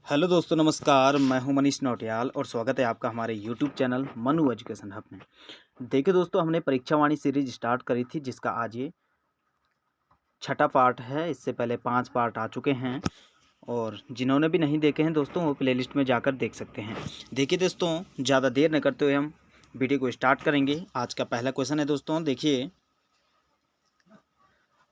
Hello दोस्तों, नमस्कार। मैं हूं मनीष नौटियाल और स्वागत है आपका हमारे YouTube channel Manu education hub में। देखिए दोस्तों, हमने परीक्षावाणी सीरीज स्टार्ट करी थी जिसका आज ये छठा पार्ट है। इससे पहले 5 पार्ट आ चुके हैं और जिन्होंने भी नहीं देखे हैं दोस्तों वो प्लेलिस्ट में जाकर देख सकते हैं। देखिए दोस्तों, ज़्यादा देर न करते हुए हम वीडियो को स्टार्ट करेंगे। आज का पहला क्वेश्चन है दोस्तों, देखिए।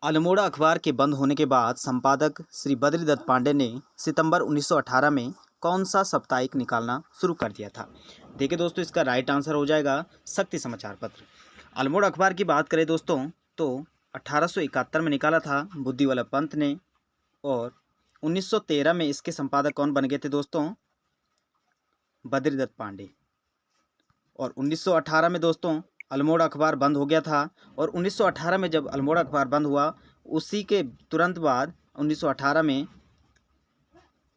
अल्मोड़ा अखबार के बंद होने के बाद संपादक श्री बद्रीदत्त पांडे ने सितंबर 1918 में कौन सा साप्ताहिक निकालना शुरू कर दिया था? देखिए दोस्तों, इसका राइट आंसर हो जाएगा शक्ति समाचार पत्र। अल्मोड़ा अखबार की बात करें दोस्तों तो 1871 में निकाला था बुद्धिवल्लभ पंत ने, और 1913 में इसके संपादक कौन बन गए थे दोस्तों? बद्रीदत्त पांडे। और 1918 में दोस्तों अल्मोड़ा अखबार बंद हो गया था, और 1918 में जब अल्मोड़ा अखबार बंद हुआ उसी के तुरंत बाद 1918 में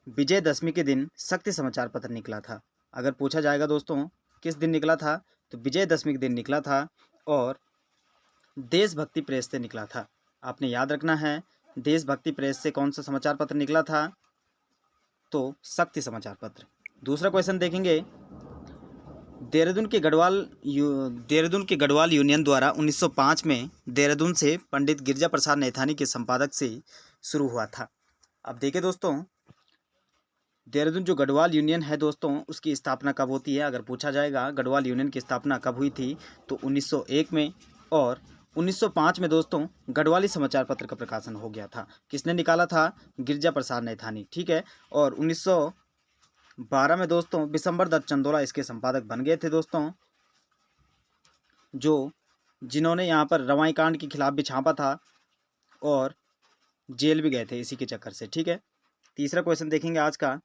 विजयदशमी के दिन शक्ति समाचार पत्र निकला था। अगर पूछा जाएगा दोस्तों किस दिन निकला था, तो विजयदशमी के दिन निकला था और देशभक्ति प्रेस से निकला था। आपने याद रखना है, देशभक्ति प्रेस से कौन सा समाचार पत्र निकला था? तो शक्ति समाचार पत्र। दूसरा क्वेश्चन देखेंगे। देहरादून के गढ़वाल यूनियन द्वारा 1905 में देहरादून से पंडित गिरजा प्रसाद नैथानी के संपादक से शुरू हुआ था। अब देखिए दोस्तों, देहरादून जो गढ़वाल यूनियन है दोस्तों उसकी स्थापना कब होती है? अगर पूछा जाएगा गढ़वाल यूनियन की स्थापना कब हुई थी, तो 1901 में, और 1905 में दोस्तों गढ़वाली समाचार पत्र का प्रकाशन हो गया था। किसने निकाला था? गिरजा प्रसाद नैथानी, ठीक है। और 1912 में दोस्तों विशंबर दत्त चंदोला इसके संपादक बन गए थे दोस्तों, जिन्होंने यहाँ पर रवाई कांड के खिलाफ भी छापा था और जेल भी गए थे इसी के चक्कर से, ठीक है। तीसरा क्वेश्चन देखेंगे आज का।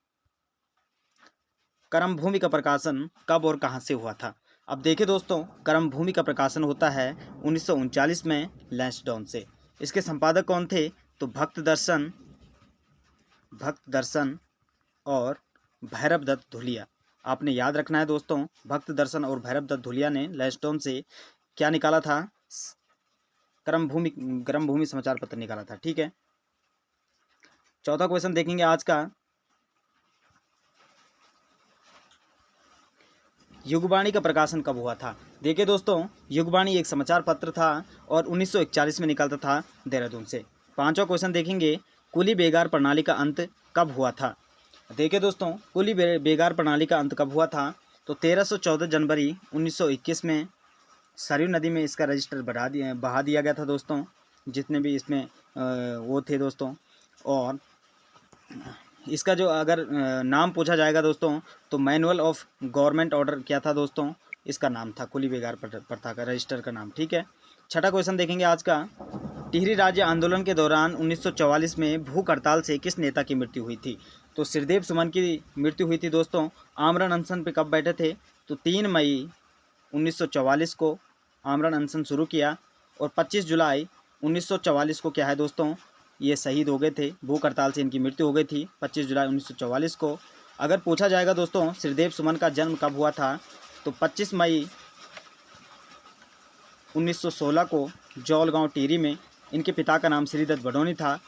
कर्मभूमि का प्रकाशन कब और कहाँ से हुआ था? अब देखिए दोस्तों, कर्मभूमि का प्रकाशन होता है 1939 में लैंसडाउन से। इसके संपादक कौन थे? तो भक्त दर्शन और भैरव दत्त धुलिया। आपने याद रखना है दोस्तों, भक्त दर्शन और भैरव दत्त धुलिया ने लैंसडाउन से क्या निकाला था? कर्मभूमि समाचार पत्र निकाला था, ठीक है। चौथा क्वेश्चन देखेंगे आज का। युगवाणी का प्रकाशन कब हुआ था? देखिए दोस्तों, युगवाणी एक समाचार पत्र था और 1941 में निकलता था देहरादून से। पांचवा क्वेश्चन देखेंगे। कुली बेगार प्रणाली का अंत कब हुआ था? देखिए दोस्तों, कुली बेगार प्रणाली का अंत कब हुआ था? तो 1314 जनवरी 1921 में सरयू नदी में इसका रजिस्टर बहा दिया गया था दोस्तों, जितने भी इसमें वो थे दोस्तों। और इसका जो अगर नाम पूछा जाएगा दोस्तों तो मैनुअल ऑफ गवर्नमेंट ऑर्डर क्या था दोस्तों? इसका नाम था कुली बेगार प्रथा का रजिस्टर का नाम, ठीक है। छठा क्वेश्चन देखेंगे आज का। टिहरी राज्य आंदोलन के दौरान 1944 में भूख हड़ताल से किस नेता की मृत्यु हुई थी? तो श्रीदेव सुमन की मृत्यु हुई थी दोस्तों। आमरण अनशन पे कब बैठे थे? तो 3 मई 1944 को आमरण अनशन शुरू किया, और 25 जुलाई 1944 को क्या है दोस्तों, ये शहीद हो गए थे। भूख हड़ताल से इनकी मृत्यु हो गई थी 25 जुलाई 1944 को। अगर पूछा जाएगा दोस्तों श्रीदेव सुमन का जन्म कब हुआ था, तो 25 मई 1916 को जौलगांव टिहरी में। इनके पिता का नाम श्रीदत्त बडोनी था,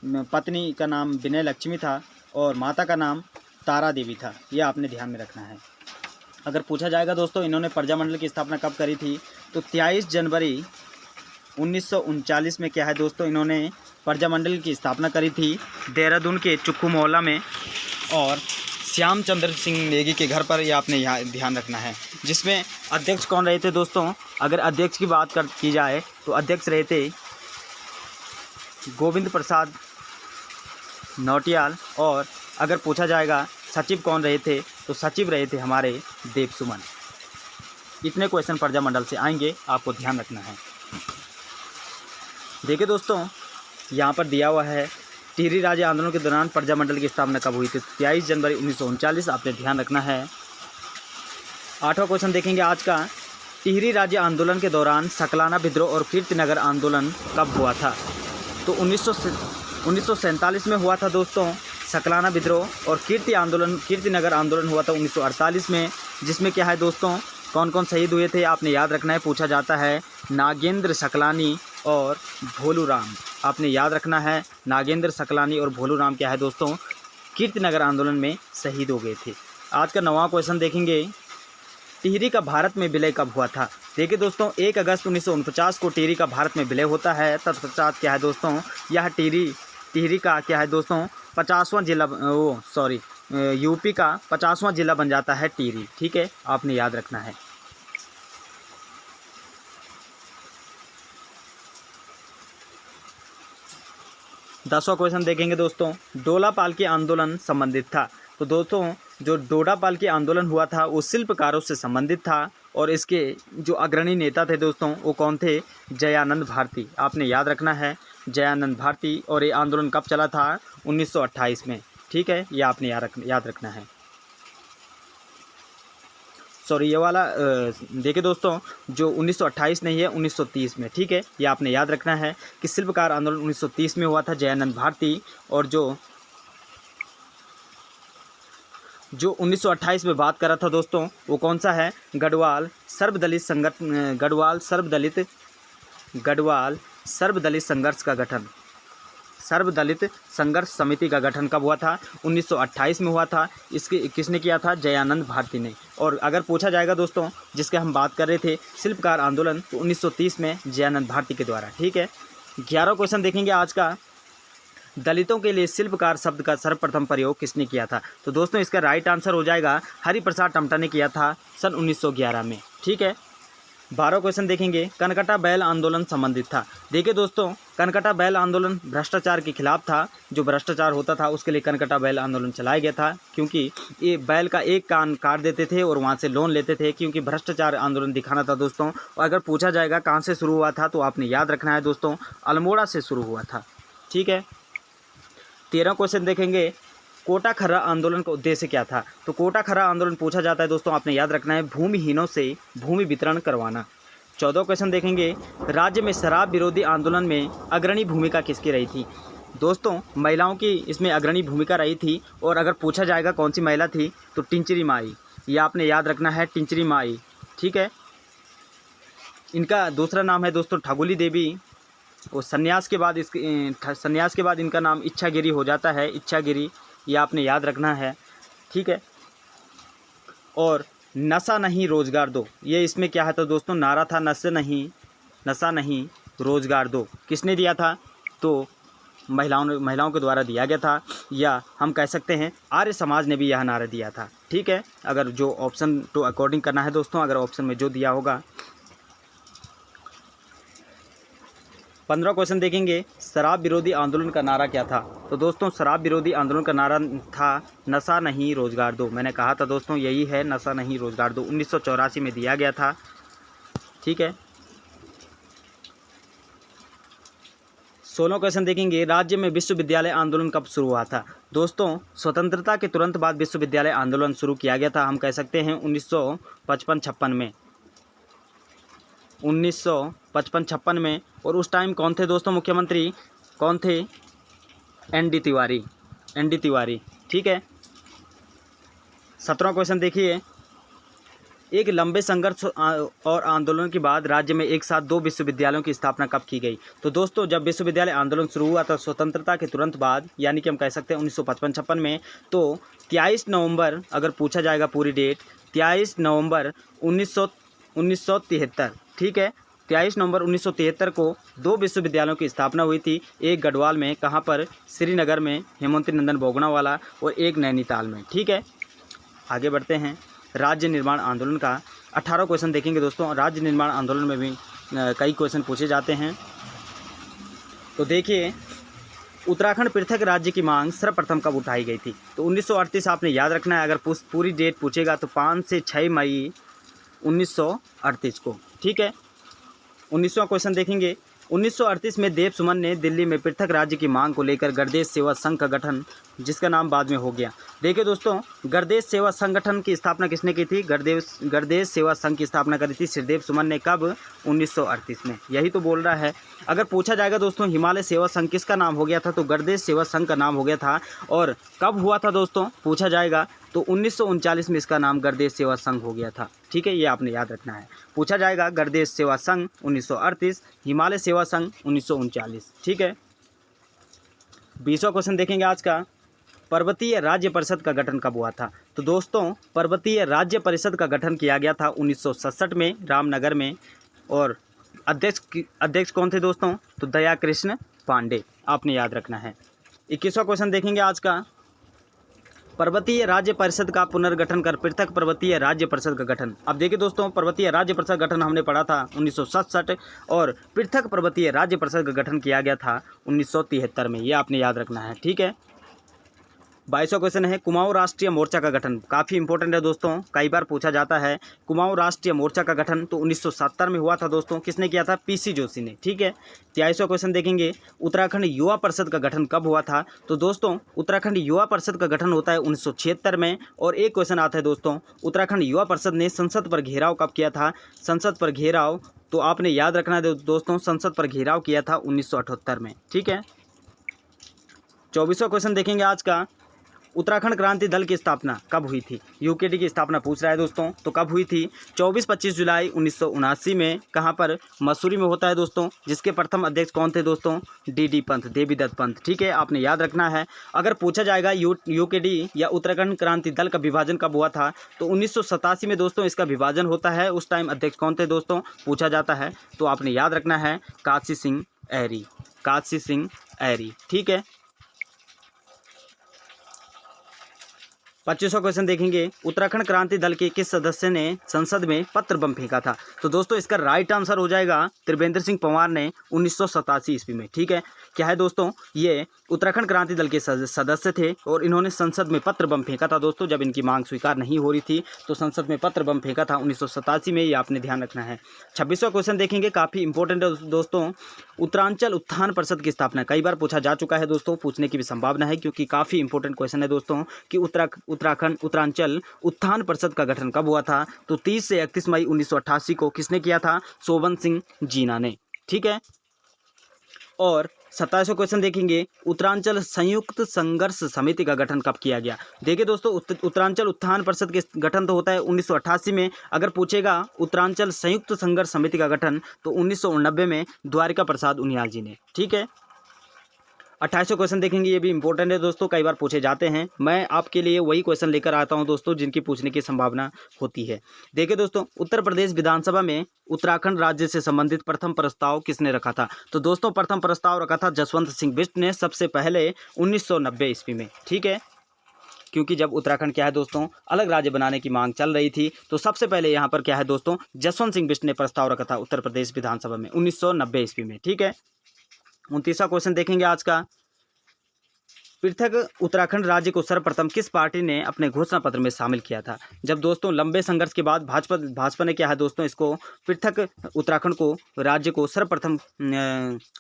पत्नी का नाम विनय लक्ष्मी था और माता का नाम तारा देवी था। यह आपने ध्यान में रखना है। अगर पूछा जाएगा दोस्तों इन्होंने प्रजामंडल की स्थापना कब करी थी, तो 23 जनवरी 1939 में क्या है दोस्तों, इन्होंने प्रजामंडल की स्थापना करी थी देहरादून के चुक्कू मोहल्ला में, और श्याम चंद्र सिंह नेगी के घर पर। यह आपने यहाँ ध्यान रखना है। जिसमें अध्यक्ष कौन रहे थे दोस्तों? अगर अध्यक्ष की बात की जाए तो अध्यक्ष रहे थे गोविंद प्रसाद नौटियाल, और अगर पूछा जाएगा सचिव कौन रहे थे, तो सचिव रहे थे हमारे देव सुमन। इतने क्वेश्चन प्रजामंडल से आएंगे, आपको ध्यान रखना है। देखिए दोस्तों, यहाँ पर दिया हुआ है टिहरी राज्य आंदोलन के दौरान प्रजामंडल की स्थापना कब हुई थी? 23 जनवरी 1939। आपने ध्यान रखना है। आठवां क्वेश्चन देखेंगे आज का। टिहरी राज्य आंदोलन के दौरान सकलाना विद्रोह और कीर्तिनगर आंदोलन कब हुआ था? तो 1947 में हुआ था दोस्तों सकलाना विद्रोह, और कीर्तिनगर आंदोलन हुआ था 1948 में। जिसमें क्या है दोस्तों, कौन कौन शहीद हुए थे आपने याद रखना है। पूछा जाता है नागेंद्र सकलानी और भोलू राम। आपने याद रखना है नागेंद्र सकलानी और भोलू राम क्या है दोस्तों, कीर्तिनगर आंदोलन में शहीद हो गए थे। आज का 9वां क्वेश्चन देखेंगे, टिहरी का भारत में विलय कब हुआ था। देखिए दोस्तों 1 अगस्त 1949 को टिहरी का भारत में विलय होता है। तत्पश्चात क्या है दोस्तों, यह टिहरी का क्या है दोस्तों 50वां जिला, यूपी का 50वां जिला बन जाता है टिहरी। ठीक है, आपने याद रखना है। दसवां क्वेश्चन देखेंगे दोस्तों, डोला पालकी आंदोलन संबंधित था। तो दोस्तों जो डोडा पालकी आंदोलन हुआ था वो शिल्पकारों से संबंधित था और इसके जो अग्रणी नेता थे दोस्तों वो कौन थे, जयानंद भारती। आपने याद रखना है जयानंद भारती। और ये आंदोलन कब चला था, 1928 में। ठीक है, ये आपने याद रखना है। ये वाला देखिए दोस्तों जो 1928 नहीं है 1930 में। ठीक है, ये आपने याद रखना है कि शिल्पकार आंदोलन 1930 में हुआ था, जयानंद भारती। और जो 1928 में बात कर रहा था दोस्तों वो कौन सा है, गढ़वाल सर्वदलित संघर्ष का गठन, सर्वदलित संघर्ष समिति का गठन कब हुआ था, 1928 में हुआ था। इसके किसने किया था, जयानंद भारती ने। और अगर पूछा जाएगा दोस्तों जिसके हम बात कर रहे थे शिल्पकार आंदोलन, तो 1930 में जयानंद भारती के द्वारा। ठीक है, 11वां क्वेश्चन देखेंगे आज का, दलितों के लिए शिल्पकार शब्द का सर्वप्रथम प्रयोग किसने किया था। तो दोस्तों इसका राइट आंसर हो जाएगा हरिप्रसाद टमटा ने किया था सन 1911 में। ठीक है, 12वां क्वेश्चन देखेंगे, कनकटा बैल आंदोलन संबंधित था। देखिए दोस्तों कनकटा बैल आंदोलन भ्रष्टाचार के खिलाफ था। जो भ्रष्टाचार होता था उसके लिए कनकटा बैल आंदोलन चलाया गया था, क्योंकि ये बैल का एक कान काट देते थे और वहाँ से लोन लेते थे, क्योंकि भ्रष्टाचार आंदोलन दिखाना था दोस्तों। और अगर पूछा जाएगा कहाँ से शुरू हुआ था तो आपने याद रखना है दोस्तों, अल्मोड़ा से शुरू हुआ था। ठीक है, 13वां क्वेश्चन देखेंगे, कोटा खर्रा आंदोलन का उद्देश्य क्या था। तो कोटा खर्रा आंदोलन पूछा जाता है दोस्तों, आपने याद रखना है भूमिहीनों से भूमि वितरण करवाना। 14वां क्वेश्चन देखेंगे, राज्य में शराब विरोधी आंदोलन में अग्रणी भूमिका किसकी रही थी। दोस्तों महिलाओं की इसमें अग्रणी भूमिका रही थी। और अगर पूछा जाएगा कौन सी महिला थी तो टिंचरी माई, ये आपने याद रखना है, टिंचरी माई। ठीक है, इनका दूसरा नाम है दोस्तों ठगुली देवी। और संन्यास के बाद इनका नाम इच्छागिरी हो जाता है, इच्छागिरी, ये आपने याद रखना है। ठीक है, और नशा नहीं रोजगार दो, ये इसमें क्या है तो दोस्तों नारा था, नशा नहीं रोजगार दो। किसने दिया था, तो महिलाओं के द्वारा दिया गया था, या हम कह सकते हैं आर्य समाज ने भी यह नारा दिया था। ठीक है, अगर जो ऑप्शन टू अकॉर्डिंग करना है दोस्तों, अगर ऑप्शन में जो दिया होगा। 15वां क्वेश्चन देखेंगे, शराब विरोधी आंदोलन का नारा क्या था। तो दोस्तों शराब विरोधी आंदोलन का नारा था नशा नहीं रोजगार दो। मैंने कहा था दोस्तों यही है, नशा नहीं रोजगार दो, 1984 में दिया गया था। ठीक है, 16वां क्वेश्चन देखेंगे, राज्य में विश्वविद्यालय आंदोलन कब शुरू हुआ था। दोस्तों स्वतंत्रता के तुरंत बाद विश्वविद्यालय आंदोलन शुरू किया गया था, हम कह सकते हैं 1955-56 में, 1955-56 में। और उस टाइम कौन थे दोस्तों मुख्यमंत्री, कौन थे, एन.डी. तिवारी। ठीक है, 17वां क्वेश्चन देखिए, एक लंबे संघर्ष और आंदोलन के बाद राज्य में एक साथ 2 विश्वविद्यालयों की स्थापना कब की गई। तो दोस्तों जब विश्वविद्यालय आंदोलन शुरू हुआ था स्वतंत्रता के तुरंत बाद, यानी कि हम कह सकते हैं 1955-56 में, तो 23 नवंबर, अगर पूछा जाएगा पूरी डेट, 23 नवंबर 1973। ठीक है, 23 नवंबर 1973 को 2 विश्वविद्यालयों की स्थापना हुई थी। एक गढ़वाल में, कहाँ पर, श्रीनगर में, हेमंत नंदन बोगनावाला, और एक नैनीताल में। ठीक है, आगे बढ़ते हैं, राज्य निर्माण आंदोलन का 18वां क्वेश्चन देखेंगे दोस्तों। राज्य निर्माण आंदोलन में भी कई क्वेश्चन पूछे जाते हैं। तो देखिए, उत्तराखंड पृथक राज्य की मांग सर्वप्रथम कब उठाई गई थी। तो 1938 आपने याद रखना है, अगर पूरी डेट पूछेगा तो 5 से 6 मई 1938 को। ठीक है, 19वां क्वेश्चन देखेंगे, 1938 में देव सुमन ने दिल्ली में पृथक राज्य की मांग को लेकर गणदेश सेवा संघ का गठन, जिसका नाम बाद में हो गया। देखिए दोस्तों गणदेश सेवा संगठन की स्थापना किसने की थी, गणदेश सेवा संघ की स्थापना करी थी श्रीदेव सुमन ने। कब, 1938 में। यही तो बोल रहा है। अगर पूछा जाएगा दोस्तों हिमालय सेवा संघ किसका नाम हो गया था, तो गणदेश सेवा संघ का नाम हो गया था। और कब हुआ था दोस्तों, पूछा जाएगा तो 1939 में इसका नाम गणदेश सेवा संघ हो गया था। ठीक है, ये आपने याद रखना है। पूछा जाएगा गणदेश सेवा संघ 1938, हिमालय सेवा संघ 1939। ठीक है, 20वां क्वेश्चन देखेंगे आज का, पर्वतीय राज्य परिषद का गठन कब हुआ था? तो दोस्तों पर्वतीय राज्य परिषद का गठन किया गया था 1967 में रामनगर में। और अध्यक्ष कौन थे दोस्तों? तो दया कृष्ण पांडे, आपने याद रखना है। 21वां क्वेश्चन देखेंगे आज का। पर्वतीय राज्य परिषद का पुनर्गठन कर पृथक पर्वतीय राज्य परिषद का गठन। अब देखिए दोस्तों, पर्वतीय राज्य परिषद गठन हमने पढ़ा था 1967 और पृथक पर्वतीय राज्य परिषद का गठन किया गया था 1973 में। ये आपने याद रखना है, ठीक है। 22वां क्वेश्चन है कुमाऊं राष्ट्रीय मोर्चा का गठन। काफ़ी इंपॉर्टेंट है दोस्तों, कई बार पूछा जाता है। कुमाऊं राष्ट्रीय मोर्चा का गठन तो 1970 में हुआ था दोस्तों। किसने किया था? पीसी जोशी ने, ठीक है। 23वां क्वेश्चन देखेंगे उत्तराखंड युवा परिषद का गठन कब हुआ था? तो दोस्तों उत्तराखंड युवा परिषद का गठन होता है 1976 में। और एक क्वेश्चन आता है दोस्तों, उत्तराखंड युवा परिषद ने संसद पर घेराव कब किया था? संसद पर घेराव तो आपने याद रखना है दोस्तों, संसद पर घेराव किया था 1978 में, ठीक है। 24वां क्वेश्चन देखेंगे आज का। उत्तराखंड क्रांति दल की स्थापना कब हुई थी? यूकेडी की स्थापना पूछ रहा है दोस्तों, तो कब हुई थी? 24-25 जुलाई 1979 में। कहाँ पर? मसूरी में होता है दोस्तों। जिसके प्रथम अध्यक्ष कौन थे दोस्तों? डीडी पंत, देवीदत्त पंत, ठीक है, आपने याद रखना है। अगर पूछा जाएगा यूकेडी या उत्तराखंड क्रांति दल का विभाजन कब हुआ था, तो 1987 में दोस्तों इसका विभाजन होता है। उस टाइम अध्यक्ष कौन थे दोस्तों? पूछा जाता है, तो आपने याद रखना है काशी सिंह ऐरी, काशी सिंह ऐरी, ठीक है। 25वां क्वेश्चन देखेंगे उत्तराखंड क्रांति दल के किस सदस्य ने संसद में पत्र बम फेंका था? तो दोस्तों इसका राइट आंसर हो जाएगा त्रिवेंद्र सिंह पंवार ने 1987 ईस्वी में, ठीक है। क्या है दोस्तों? ये उत्तराखंड क्रांति दल के सदस्य थे और इन्होंने संसद में पत्र बम फेंका था दोस्तों। जब इनकी मांग स्वीकार नहीं हो रही थी तो संसद में पत्र बम फेंका था 1987 में, ये आपने ध्यान रखना है। 26वां क्वेश्चन देखेंगे, काफ़ी इंपॉर्टेंट है दोस्तों। उत्तरांचल उत्थान परिषद की स्थापना कई बार पूछा जा चुका है दोस्तों, पूछने की भी संभावना है क्योंकि काफ़ी इंपॉर्टेंट क्वेश्चन है दोस्तों कि उत्तराखंड उत्तरांचल उत्थान परिषद का गठन कब हुआ था? तो 30 से 31 मई 1988 को किसने किया था? सोवन सिंह जीना ने, ठीक है। और 27वां क्वेश्चन देखेंगे उत्तरांचल संयुक्त संघर्ष समिति का गठन कब किया गया? देखिए दोस्तों उत्तरांचल उत्थान परिषद के गठन तो होता है 1988 में। अगर पूछेगा उत्तरांचल संयुक्त संघर्ष समिति का गठन तो 1989 में द्वारिका प्रसाद उनियाल जी ने, ठीक है। 28वां क्वेश्चन देखेंगे, ये भी इंपॉर्टेंट है दोस्तों, कई बार पूछे जाते हैं। मैं आपके लिए वही क्वेश्चन लेकर आता हूं दोस्तों जिनकी पूछने की संभावना होती है। देखिए दोस्तों उत्तर प्रदेश विधानसभा में उत्तराखंड राज्य से संबंधित प्रथम प्रस्ताव किसने रखा था? तो दोस्तों प्रथम प्रस्ताव रखा था जसवंत सिंह बिष्ट ने, सबसे पहले 1990 ईस्वी में, ठीक है। क्योंकि जब उत्तराखंड क्या है दोस्तों अलग राज्य बनाने की मांग चल रही थी तो सबसे पहले यहाँ पर क्या है दोस्तों जसवंत सिंह बिष्ट ने प्रस्ताव रखा था उत्तर प्रदेश विधानसभा में 1990 ईस्वी में, ठीक है। 29वां क्वेश्चन देखेंगे आज का। पृथक उत्तराखंड राज्य को सर्वप्रथम किस पार्टी ने अपने घोषणा पत्र में शामिल किया था? जब दोस्तों लंबे संघर्ष के बाद भाजपा ने क्या है दोस्तों इसको पृथक उत्तराखंड को राज्य को सर्वप्रथम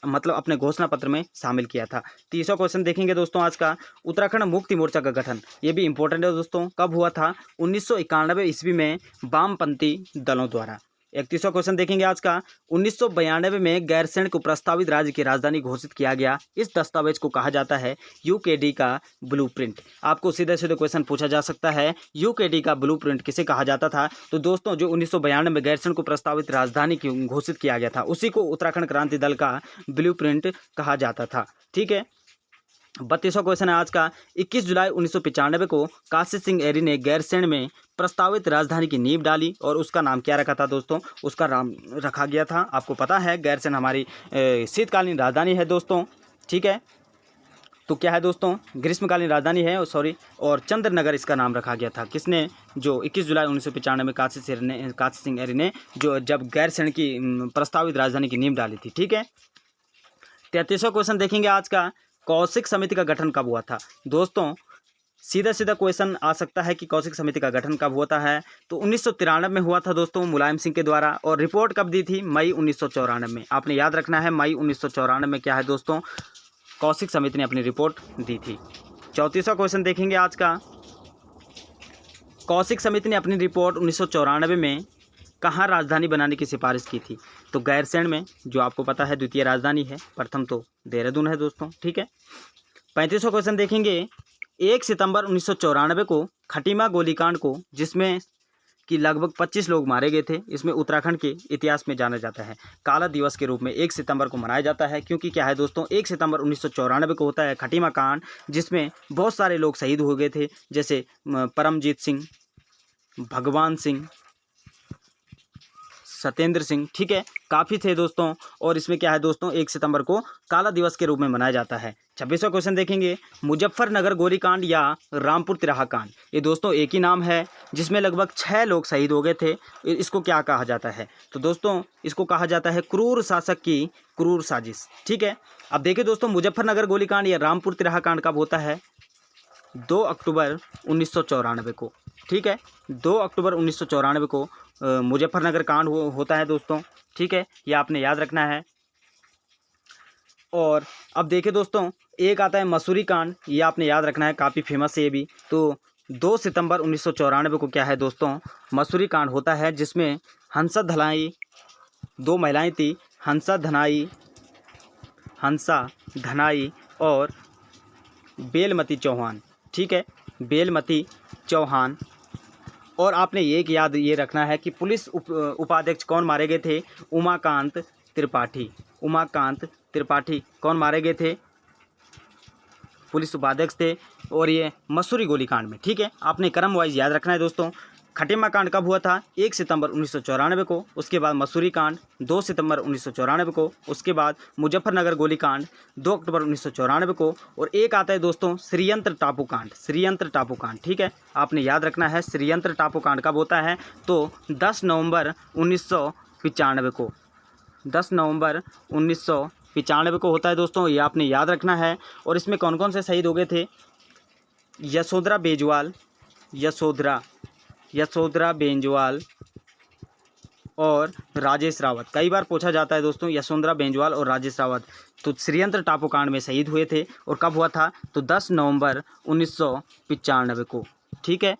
मतलब अपने घोषणा पत्र में शामिल किया था। 30वां क्वेश्चन देखेंगे दोस्तों आज का। उत्तराखंड मुक्ति मोर्चा का गठन, ये भी इंपॉर्टेंट है दोस्तों, कब हुआ था? 1991 ईस्वी में वामपंथी दलों द्वारा। 31वां क्वेश्चन देखेंगे आज का। 1992 में गैरसैंण को प्रस्तावित राज्य की राजधानी घोषित किया गया। इस दस्तावेज को कहा जाता है यूकेडी का ब्लूप्रिंट। आपको सीधे सीधे क्वेश्चन पूछा जा सकता है यूकेडी का ब्लूप्रिंट किसे कहा जाता था? तो दोस्तों जो 1992 में गैरसैंण को प्रस्तावित राजधानी घोषित किया गया था उसी को उत्तराखंड क्रांति दल का ब्लूप्रिंट कहा जाता था, ठीक है। 32वां क्वेश्चन है आज का। 21 जुलाई 1995 को काशी सिंह ऐरी ने गैरसैंण में प्रस्तावित राजधानी की नींव डाली और उसका नाम क्या रखा था दोस्तों? उसका नाम रखा गया था, आपको पता है गैरसैंण हमारी शीतकालीन राजधानी है दोस्तों, ठीक है। तो क्या है दोस्तों ग्रीष्मकालीन राजधानी है और चंद्रनगर इसका नाम रखा गया था। किसने? जो 21 जुलाई 1995 में काशी सिंह ऐरी ने जो जब गैरसैंण की प्रस्तावित राजधानी की नींव डाली थी, ठीक है। 33वां क्वेश्चन देखेंगे आज का। कौशिक समिति का गठन कब हुआ था? दोस्तों सीधा सीधा क्वेश्चन आ सकता है कि कौशिक समिति का गठन कब होता है? तो 1993 में हुआ था दोस्तों मुलायम सिंह के द्वारा। और रिपोर्ट कब दी थी? मई 1994 में। आपने याद रखना है मई 1994 में क्या है दोस्तों कौशिक समिति ने अपनी रिपोर्ट दी थी। 34वां क्वेश्चन देखेंगे आज का। कौशिक समिति ने अपनी रिपोर्ट 1994 में कहाँ राजधानी बनाने की सिफारिश की थी? तो गैरसैंण में, जो आपको पता है द्वितीय राजधानी है, प्रथम तो देहरादून है दोस्तों, ठीक है। 35वां क्वेश्चन देखेंगे। 1 सितंबर 1994 को खटीमा गोलीकांड को जिसमें कि लगभग 25 लोग मारे गए थे। इसमें उत्तराखंड के इतिहास में जाना जाता है। काला दिवस के रूप में 1 सितंबर को मनाया जाता है, क्योंकि क्या है दोस्तों, 1 सितंबर 1994 को होता है खटीमा कांड, जिसमें बहुत सारे लोग शहीद हो गए थे, जैसे परमजीत सिंह, भगवान सिंह, सत्येंद्र सिंह, ठीक है, काफ़ी थे दोस्तों। और इसमें क्या है दोस्तों, 1 सितंबर को काला दिवस के रूप में मनाया जाता है। 26वां क्वेश्चन देखेंगे, मुजफ्फरनगर गोलीकांड या रामपुर तिराहा कांड, ये दोस्तों एक ही नाम है, जिसमें लगभग 6 लोग शहीद हो गए थे। इसको क्या कहा जाता है? तो दोस्तों इसको कहा जाता है क्रूर शासक की क्रूर साजिश, ठीक है। अब देखिए दोस्तों, मुजफ्फरनगर गोलीकांड या रामपुर तिराहा कांड कब होता है? 2 अक्टूबर 1994 को, ठीक है। 2 अक्टूबर 1994 को मुजफ्फरनगर कांड होता है दोस्तों, ठीक है, ये आपने याद रखना है। और अब देखिए दोस्तों, एक आता है मसूरी कांड, ये आपने याद रखना है, काफ़ी फेमस है ये भी। तो 2 सितंबर 1994 को क्या है दोस्तों, मसूरी कांड होता है, जिसमें हंसा धनाई, 2 महिलाएं थी, हंसा धनाई और बेलमती चौहान, ठीक है, बेलमती चौहान। और आपने एक याद ये रखना है कि पुलिस उपाध्यक्ष कौन मारे गए थे? उमाकांत त्रिपाठी कौन मारे गए थे? पुलिस उपाध्यक्ष थे, और ये मसूरी गोलीकांड में, ठीक है। आपने क्रम वाइज याद रखना है दोस्तों। खटीमा कांड कब हुआ था? 1 सितंबर 1994 को। उसके बाद मसूरी कांड 2 सितंबर 1994 को। उसके बाद मुजफ्फरनगर गोलीकांड 2 अक्टूबर 1994 को। और एक आता है दोस्तों श्रीयंत्र टापू कांड, ठीक है, आपने याद रखना है। श्रीयंत्र टापू कांड कब होता है? तो 10 नवंबर 1995 को, 10 नवंबर 1995 को होता है दोस्तों, ये आपने याद रखना है। और इसमें कौन कौन से शहीद हो गए थे? यशोधरा बेंजवाल और राजेश रावत। कई बार पूछा जाता है दोस्तों, यशोधरा बेंजवाल और राजेश रावत तो श्रीयंत्र टापू कांड में शहीद हुए थे। और कब हुआ था? तो 10 नवंबर 1995 को, ठीक है।